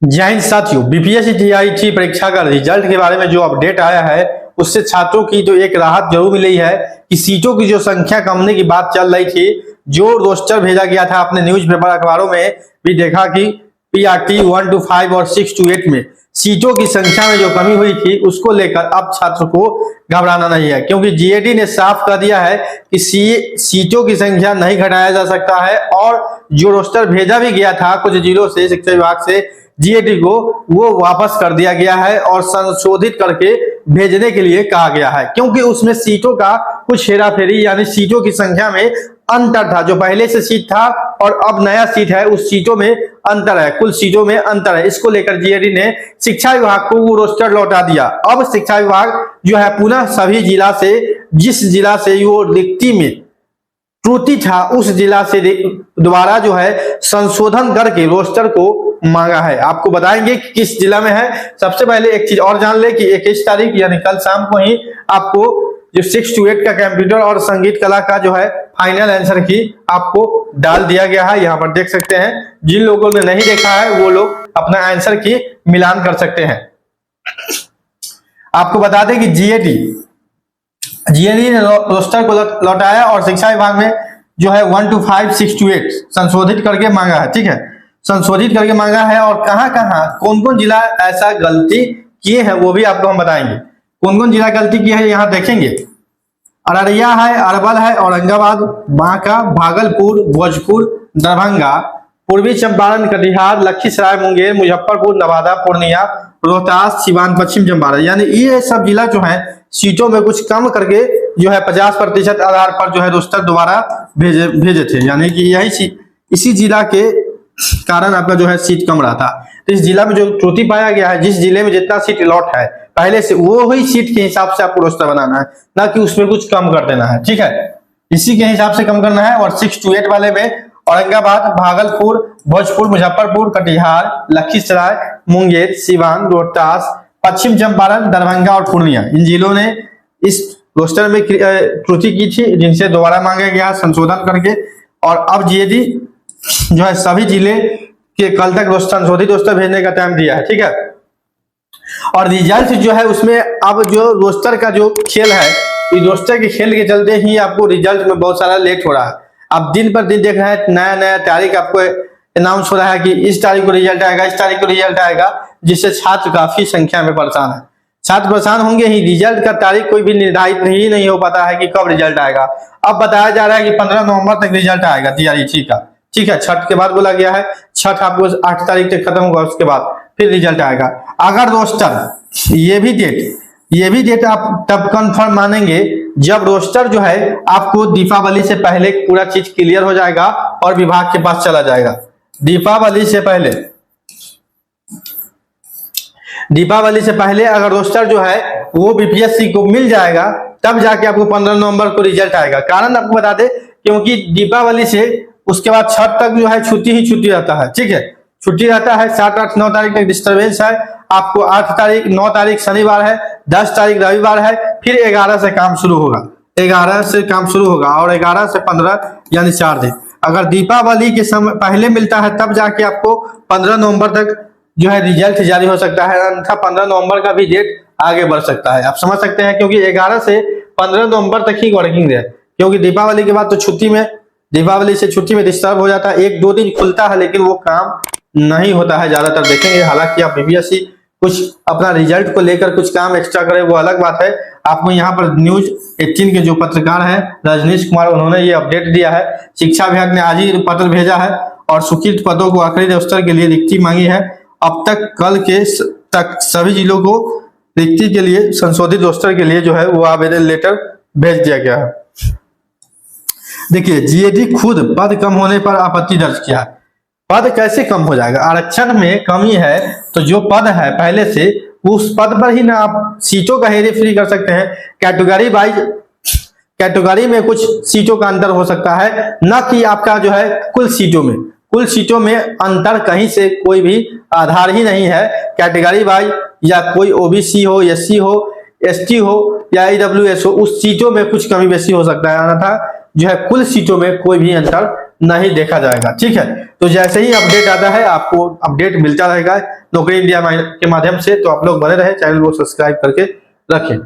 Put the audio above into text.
जय हिंद साथियों, BPSC TIT परीक्षा का रिजल्ट के बारे में जो अपडेट आया है उससे छात्रों की तो एक राहत जरूर मिली है कि सीटों की जो संख्या कम होने की बात चल रही थी, जो रोस्टर भेजा गया था आपने न्यूज़पेपर अखबारों में भी देखा कि पीआरटी 1 to 5 और 6 to 8 में सीटों की संख्या में जो कमी हुई थी उसको लेकर अब छात्र को घबराना नहीं है, क्योंकि जीएडी ने साफ कर दिया है कि सीटों की संख्या नहीं घटाया जा सकता है। और जो रोस्टर भेजा भी गया था कुछ जिलों से शिक्षा विभाग से जीएडी को, वो वापस कर दिया गया है और संशोधित करके भेजने के लिए कहा गया है, क्योंकि उसमें सीटों का कुछ हेराफेरी यानी सीटों की संख्या में अंतर था। जो पहले से सीट था और अब नया सीट है, उस सीटों में अंतर है, कुल सीटों में अंतर है। इसको लेकर जीएडी ने शिक्षा विभाग को वो रोस्टर लौटा दिया। अब शिक्षा विभाग जो है पुनः सभी जिला से, जिस जिला से वो रिक्ति में त्रुटि था उस जिला से दोबारा जो है संशोधन करके रोस्टर को मांगा है। आपको बताएंगे कि किस जिला में है। सबसे पहले एक चीज और जान ले कि 21 तारीख यानी कल शाम को ही आपको जो 6 to 8 का कंप्यूटर और संगीत कला का जो है फाइनल आंसर की आपको डाल दिया गया है। यहाँ पर देख सकते हैं, जिन लोगों ने नहीं देखा है वो लोग अपना आंसर की मिलान कर सकते हैं। आपको बता दें कि जीएडी ने रोस्टर को लौटाया और शिक्षा विभाग में जो है 1 to 5, 6 to 8 संशोधित करके मांगा है। ठीक है, संशोधित करके मांगा है। और कहां कौन कौन जिला ऐसा गलती किए हैं वो भी आपको हम बताएंगे। कौन कौन जिला गलती किए हैं यहाँ देखेंगे। अररिया है, अरवल है, औरंगाबाद, बांका, भागलपुर, भोजपुर, दरभंगा, पूर्वी चंपारण, कटिहार, लखीसराय, मुंगेर, मुजफ्फरपुर, नवादा, पूर्णिया, रोहतास, सिवान, पश्चिम चंपारण, यानी ये सब जिला जो है सीटों में कुछ कम करके जो है 50% आधार पर जो है रोस्टर दोबारा भेजे थे। यानी कि यही इसी जिला के कारण आपका जो है सीट कम रहा था। तो इस जिला में जो त्रुटि पाया गया है, जिस जिले में जितना सीट अलॉट है पहले से, वो ही सीट के हिसाब से आपको रोस्टर बनाना है, ना कि उसमें कुछ कम कर देना है। ठीक है, इसी के हिसाब से कम करना है। और 6 to 8 वाले में औरंगाबाद, भागलपुर, भोजपुर, मुजफ्फरपुर, कटिहार, लखीसराय, मुंगेर, सिवान, रोहतास, पश्चिम चंपारण, दरभंगा और पूर्णिया, इन जिलों ने इस रोस्टर में त्रुटि की थी, जिनसे दोबारा मांगा गया संशोधन करके। और अब जीएडी जो है सभी जिले के कल तक संशोधित रोस्टर भेजने का टाइम दिया है। ठीक है, और रिजल्ट जो है उसमें अब जो रोस्टर का जो खेल है, इस रोस्टर के खेल के चलते ही आपको रिजल्ट में बहुत सारा लेट हो रहा है। अब दिन पर दिन देख रहे हैं नया नया तारीख आपको अनाउंस हो रहा है कि इस तारीख को रिजल्ट आएगा, इस तारीख को रिजल्ट आएगा, जिससे छात्र काफी संख्या में परेशान है। छात्र परेशान होंगे ही, रिजल्ट का तारीख कोई भी निर्धारित नहीं हो पाता है कि कब रिजल्ट आएगा। अब बताया जा रहा है कि 15 नवंबर तक रिजल्ट आएगा टीआरटी का। ठीक है, छठ के बाद बोला गया है, छठ आपको 8 तारीख तक खत्म होगा, उसके बाद फिर रिजल्ट आएगा। अगर रोस्टर ये भी डेट आप तब कंफर्म मानेंगे जब रोस्टर जो है आपको दीपावली से पहले पूरा चीज क्लियर हो जाएगा और विभाग के पास चला जाएगा। दीपावली से पहले अगर रोस्टर जो है वो बीपीएससी को मिल जाएगा, तब जाके आपको 15 नवंबर को रिजल्ट आएगा। कारण आपको बता दे, क्योंकि दीपावली से उसके बाद छठ तक जो है छुट्टी ही छुट्टी रहता है। ठीक है, छुट्टी रहता है, 7, 8, 9 तारीख तक डिस्टर्बेंस है। आपको 8 तारीख, 9 तारीख शनिवार है, 10 तारीख रविवार है, फिर 11 से काम शुरू होगा। 11 से काम शुरू होगा और 11 से 15 यानी 4 दिन। अगर दीपावली के समय पहले मिलता है तब जाके आपको 15 नवंबर तक जो है रिजल्ट जारी हो सकता है, अन्यथा 15 नवंबर का भी डेट आगे बढ़ सकता है। आप समझ सकते हैं, क्योंकि 11 से 15 नवंबर तक ही वर्किंग है, क्योंकि दीपावली के बाद तो दीपावली से छुट्टी में डिस्टर्ब हो जाता है। 1-2 दिन खुलता है लेकिन वो काम नहीं होता है ज्यादातर, देखेंगे। हालांकि आप बीपीएससी कुछ अपना रिजल्ट को लेकर कुछ काम एक्स्ट्रा करे वो अलग बात है। आपको यहाँ पर न्यूज 18 के जो पत्रकार हैं रजनीश कुमार, उन्होंने ये अपडेट दिया है। शिक्षा विभाग ने आज ही पत्र भेजा है और स्वीकृत पदों को आखिरी रोस्टर के लिए रिक्ति मांगी है। अब तक कल के तक सभी जिलों को रिक्ति के लिए संशोधित रोस्टर के लिए जो है वो आवेदन लेटर भेज दिया गया है। देखिए, जीएडी खुद पद कम होने पर आपत्ति दर्ज किया है। पद कैसे कम हो जाएगा? आरक्षण में कमी है तो जो पद है पहले से, उस पद पर ही ना आप सीटों का हेरे फेरी कर सकते हैं। कैटेगरी में कुछ सीटों का अंतर हो सकता है, न कि आपका जो है कुल सीटों में अंतर कहीं से कोई भी आधार ही नहीं है। कैटेगरी वाइज या कोई ओबीसी हो, एससी हो, एसटी हो या ईडब्ल्यूएस हो, उस सीटों में कुछ कमी बेसी हो सकता है, अन्यथा जो है कुल सीटों में कोई भी अंतर नहीं देखा जाएगा। ठीक है, तो जैसे ही अपडेट आता है आपको अपडेट मिलता रहेगा नौकरी इंडिया के माध्यम से, तो आप लोग बने रहे, चैनल को सब्सक्राइब करके रखें।